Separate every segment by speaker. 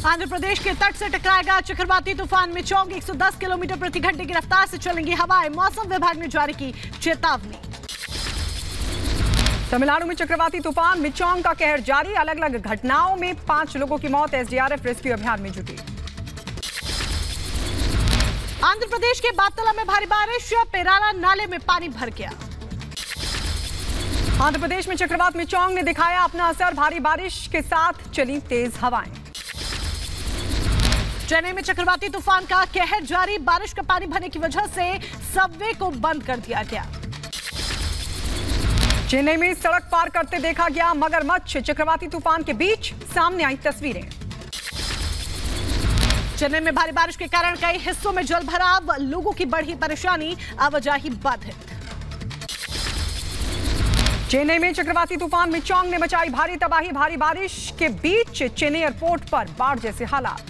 Speaker 1: आंध्र प्रदेश के तट से टकराएगा चक्रवाती तूफान मिचोंग। 110 किलोमीटर प्रति घंटे की रफ्तार से चलेंगी हवाएं। मौसम विभाग ने जारी की चेतावनी।
Speaker 2: तमिलनाडु में चक्रवाती तूफान मिचोंग का कहर जारी। अलग अलग घटनाओं में 5 लोगों की मौत। एसडीआरएफ रेस्क्यू अभियान में जुटी।
Speaker 1: आंध्र प्रदेश के बातला में भारी बारिश। पेराला नाले में पानी भर गया।
Speaker 2: आंध्र प्रदेश में चक्रवात मिचोंग ने दिखाया अपना असर। भारी बारिश के साथ चली तेज हवाएं।
Speaker 1: चेन्नई में चक्रवाती तूफान का कहर जारी। बारिश का पानी भरने की वजह से सबवे को बंद कर दिया गया।
Speaker 2: चेन्नई में सड़क पार करते देखा गया मगरमच्छ। चक्रवाती तूफान के बीच सामने आई तस्वीरें।
Speaker 1: चेन्नई में भारी बारिश के कारण कई हिस्सों में जल भराव। लोगों की बढ़ी परेशानी। आवाजाही बाधित।
Speaker 2: चेन्नई में चक्रवाती तूफान मिचोंग ने मचाई भारी तबाही। भारी बारिश के बीच चेन्नई एयरपोर्ट पर बाढ़ जैसे हालात।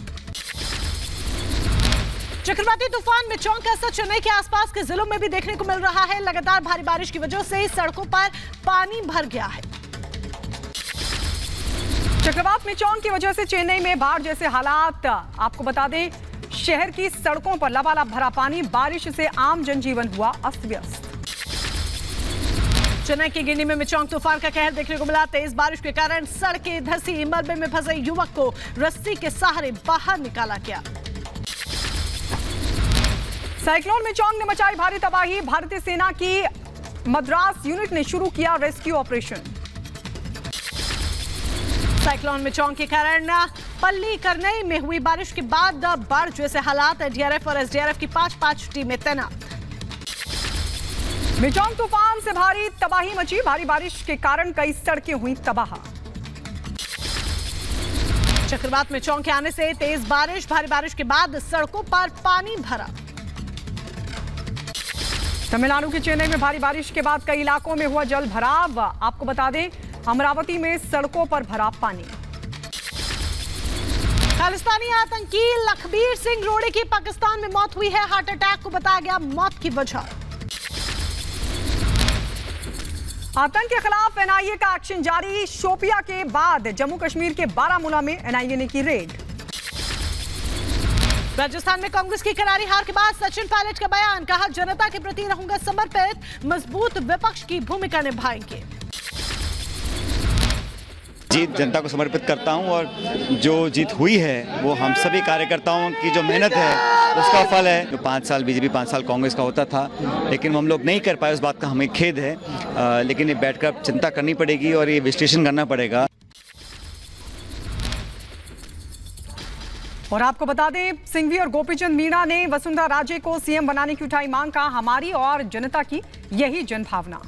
Speaker 1: चक्रवाती तूफान मिचोंग का असर चेन्नई के आसपास के जिलों में भी देखने को मिल रहा है। लगातार भारी बारिश की वजह से सड़कों पर पानी भर गया है।
Speaker 2: चक्रवात मिचोंग की वजह से चेन्नई में बाढ़ जैसे हालात। आपको बता दें, शहर की सड़कों पर लबालब भरा पानी। बारिश से आम जनजीवन हुआ अस्त व्यस्त।
Speaker 1: चेन्नई की गिंडी में मिचोंग तूफान का कहर देखने को मिला। तेज बारिश के कारण सड़कें धंसी। मलबे में फंसे युवक को रस्सी के सहारे बाहर निकाला गया।
Speaker 2: साइक्लोन मिचोंग ने मचाई भारी तबाही। भारतीय सेना की मद्रास यूनिट ने शुरू किया रेस्क्यू ऑपरेशन।
Speaker 1: साइक्लोन मिचोंग के कारण पल्ली करनई में हुई बारिश के बाद बाढ़ जैसे हालात। डीआरएफ और एसडीआरएफ की 5-5 टीमें तैनात।
Speaker 2: मिचोंग तूफान से भारी तबाही मची। भारी बारिश के कारण कई सड़कें हुई तबाह।
Speaker 1: चक्रवात मिचोंग के आने से तेज बारिश। भारी बारिश के बाद सड़कों पर पानी भरा।
Speaker 2: तमिलनाडु के चेन्नई में भारी बारिश के बाद कई इलाकों में हुआ जल भराव। आपको बता दें, अमरावती में सड़कों पर भरा पानी।
Speaker 1: खालिस्तानी आतंकी लखबीर सिंह रोड़े की पाकिस्तान में मौत हुई है। हार्ट अटैक को बताया गया मौत की वजह।
Speaker 2: आतंक के खिलाफ एनआईए का एक्शन जारी। शोपिया के बाद जम्मू कश्मीर के बारामूला में एनआईए ने की रेड।
Speaker 1: राजस्थान में कांग्रेस की करारी हार के बाद सचिन पायलट का बयान। कहा, जनता के प्रति रहूंगा समर्पित। मजबूत विपक्ष की भूमिका निभाएंगे।
Speaker 3: जीत जनता को समर्पित करता हूं और जो जीत हुई है वो हम सभी कार्यकर्ताओं की जो मेहनत है उसका फल है। जो 5 साल बीजेपी 5 साल कांग्रेस का होता था, लेकिन हम लोग नहीं कर पाए, उस बात का हमें खेद है। लेकिन ये बैठकर चिंता करनी पड़ेगी और ये विश्लेषण करना पड़ेगा।
Speaker 2: और आपको बता दें, सिंघवी और गोपीचंद मीणा ने वसुंधरा राजे को सीएम बनाने की उठाई मांग। का हमारी और जनता की यही जनभावना।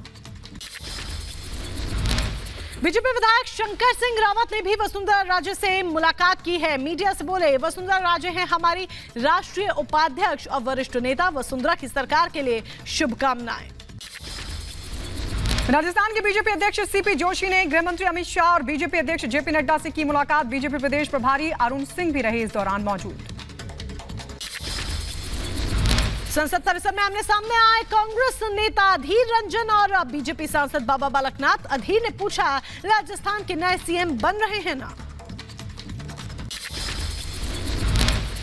Speaker 1: बीजेपी विधायक शंकर सिंह रावत ने भी वसुंधरा राजे से मुलाकात की है। मीडिया से बोले, वसुंधरा राजे हैं हमारी राष्ट्रीय उपाध्यक्ष और वरिष्ठ नेता। वसुंधरा की सरकार के लिए शुभकामनाएं।
Speaker 2: राजस्थान के बीजेपी अध्यक्ष सीपी जोशी ने गृह मंत्री अमित शाह और बीजेपी अध्यक्ष जेपी नड्डा से की मुलाकात। बीजेपी प्रदेश प्रभारी अरुण सिंह भी रहे इस दौरान मौजूद।
Speaker 1: संसद परिसर में आमने सामने आए कांग्रेस नेता अधीर रंजन और बीजेपी सांसद बाबा बालकनाथ। अधीर ने पूछा, राजस्थान के नए सीएम बन रहे हैं ना?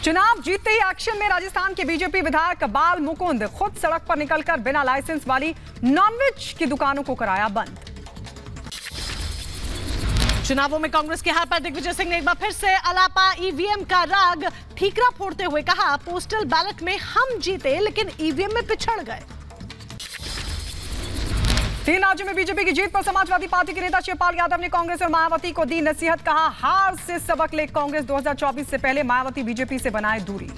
Speaker 2: चुनाव जीतते ही एक्शन में राजस्थान के बीजेपी विधायक बाल मुकुंद। खुद सड़क पर निकलकर बिना लाइसेंस वाली नॉनवेज की दुकानों को कराया बंद।
Speaker 1: चुनावों में कांग्रेस की हार पर दिग्विजय सिंह ने एक बार फिर से अलापा ईवीएम का राग ठीकरा फोड़ते हुए कहा, पोस्टल बैलेट में हम जीते लेकिन ईवीएम में पिछड़ गए।
Speaker 2: 3 राज्यों में बीजेपी की जीत पर समाजवादी पार्टी के नेता शिवपाल यादव ने कांग्रेस और मायावती को दी नसीहत। कहा, हार से सबक ले कांग्रेस 2024 से पहले मायावती बीजेपी से बनाए दूरी।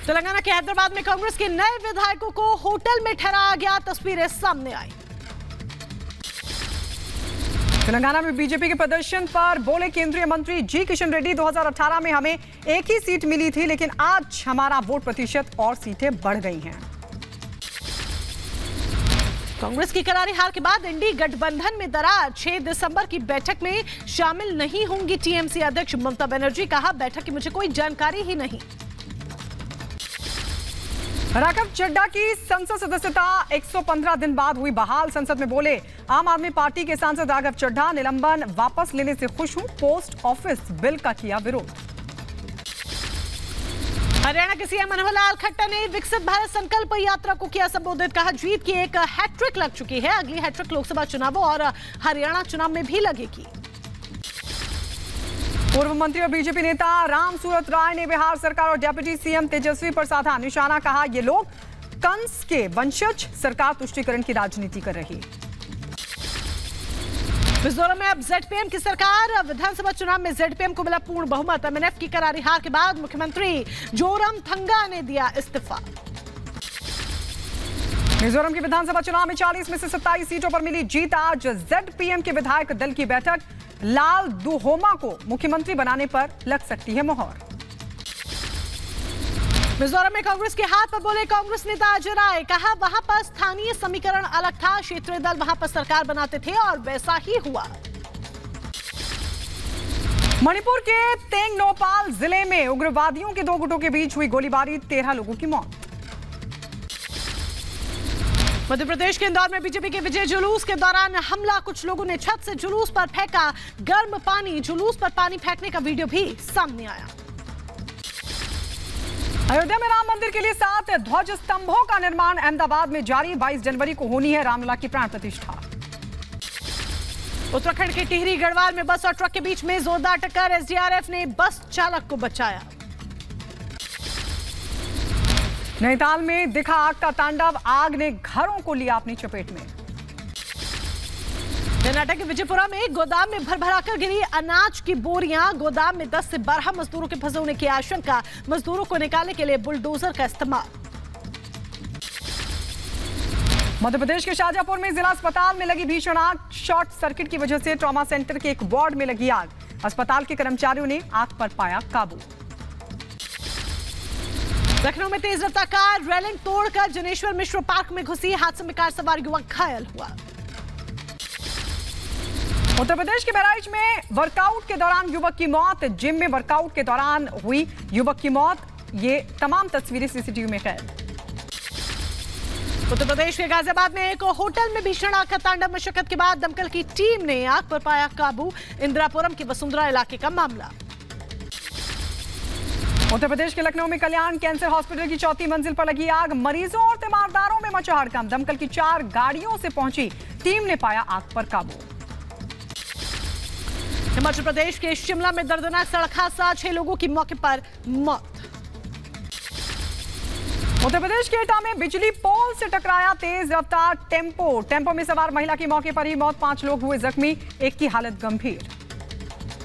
Speaker 1: तेलंगाना के हैदराबाद में कांग्रेस के नए विधायकों को होटल में ठहराया गया। तस्वीरें सामने आई।
Speaker 2: तेलंगाना में बीजेपी के प्रदर्शन पर बोले केंद्रीय मंत्री जी किशन रेड्डी, 2018 में हमें एक ही सीट मिली थी, लेकिन आज हमारा वोट प्रतिशत और सीटें बढ़ गई हैं।
Speaker 1: कांग्रेस की करारी हार के बाद इंडी गठबंधन में दरार। 6 दिसंबर की बैठक में शामिल नहीं होंगी टीएमसी अध्यक्ष ममता बनर्जी। कहा, बैठक की मुझे कोई जानकारी ही नहीं।
Speaker 2: राघव चड्ढा की संसद सदस्यता 115 दिन बाद हुई बहाल। संसद में बोले आम आदमी पार्टी के सांसद राघव चड्ढा, निलंबन वापस लेने से खुश हूं, पोस्ट ऑफिस बिल का किया विरोध।
Speaker 1: हरियाणा के सीएम मनोहर लाल खट्टर ने विकसित भारत संकल्प यात्रा को किया संबोधित। कहा जीत की एक हैट्रिक लग चुकी है, अगली हैट्रिक लोकसभा चुनावों और हरियाणा चुनाव में भी लगेगी।
Speaker 2: पूर्व मंत्री और बीजेपी नेता राम सूरत राय ने बिहार सरकार और डिप्टी सीएम तेजस्वी पर साधा निशाना। कहा ये लोग कंस के वंशज, सरकार तुष्टीकरण की राजनीति कर रही।
Speaker 1: मिजोरम में अब जेडपीएम की सरकार। विधानसभा चुनाव में जेडपीएम को मिला पूर्ण बहुमत। एमएनएफ की करारी हार के बाद मुख्यमंत्री जोरमथंगा ने दिया इस्तीफा।
Speaker 2: मिजोरम की विधानसभा चुनाव में 40 में से 27 सीटों पर मिली जीत। आज जेडपीएम के विधायक दल की बैठक। लाल दुहोमा को मुख्यमंत्री बनाने पर लग सकती है मोहर।
Speaker 1: मिजोरम में कांग्रेस के हाथ पर बोले कांग्रेस नेता अजय राय। कहा वहां पर स्थानीय समीकरण अलग था, क्षेत्रीय दल वहां पर सरकार बनाते थे और वैसा ही हुआ।
Speaker 2: मणिपुर के तेंगनोपाल जिले में उग्रवादियों के दो गुटों के बीच हुई गोलीबारी, 13 लोगों की मौत।
Speaker 1: मध्य प्रदेश के इंदौर में बीजेपी के विजय जुलूस के दौरान हमला। कुछ लोगों ने छत से जुलूस पर फेंका गर्म पानी। जुलूस पर पानी फेंकने का वीडियो भी सामने आया।
Speaker 2: अयोध्या में राम मंदिर के लिए 7 ध्वज स्तंभों का निर्माण अहमदाबाद में जारी। 22 जनवरी को होनी है रामलला की प्राण प्रतिष्ठा।
Speaker 1: उत्तराखंड के टिहरी गढ़वाल में बस और ट्रक के बीच में जोरदार टक्कर। एसडीआरएफ ने बस चालक को बचाया।
Speaker 2: नैनीताल में दिखा आग का तांडव, आग ने घरों को लिया अपनी चपेट में।
Speaker 1: कर्नाटक के विजयपुरा में गोदाम में भरभराकर गिरी अनाज की बोरियां। गोदाम में 10 से 12 मजदूरों के फंसे होने की आशंका। मजदूरों को निकालने के लिए बुलडोजर का इस्तेमाल।
Speaker 2: मध्य प्रदेश के शाहजहांपुर में जिला अस्पताल में लगी भीषण आग। शॉर्ट सर्किट की वजह से ट्रॉमा सेंटर के एक वार्ड में लगी आग। अस्पताल के कर्मचारियों ने आग पर पाया काबू।
Speaker 1: लखनऊ में तेज रफ्तार कार रेलिंग तोड़कर जनेश्वर मिश्र पार्क में घुसी। हादसे में कार सवार युवक घायल हुआ।
Speaker 2: उत्तर प्रदेश के बहराइच में वर्कआउट के दौरान युवक की मौत। जिम में वर्कआउट के दौरान हुई युवक की मौत। ये तमाम तस्वीरें सीसीटीवी में कैद।
Speaker 1: उत्तर प्रदेश के गाजियाबाद में एक होटल में भीषण आग का तांडव। मशक्कत के बाद दमकल की टीम ने आग पर पाया काबू। इंदिरापुरम के वसुंधरा इलाके का मामला।
Speaker 2: उत्तर प्रदेश के लखनऊ में कल्याण कैंसर हॉस्पिटल की 4थी मंजिल पर लगी आग। मरीजों और तीमारदारों में मचा हड़कंप। दमकल की 4 गाड़ियों से पहुंची टीम ने पाया आग पर काबू।
Speaker 1: हिमाचल प्रदेश के शिमला में दर्दनाक सड़क हादसा। 6 लोगों की मौके पर मौत।
Speaker 2: उत्तर प्रदेश के एटा में बिजली पोल से टकराया तेज रफ्तार टेम्पो में सवार महिला की मौके पर ही मौत। 5 लोग हुए जख्मी, एक की हालत गंभीर।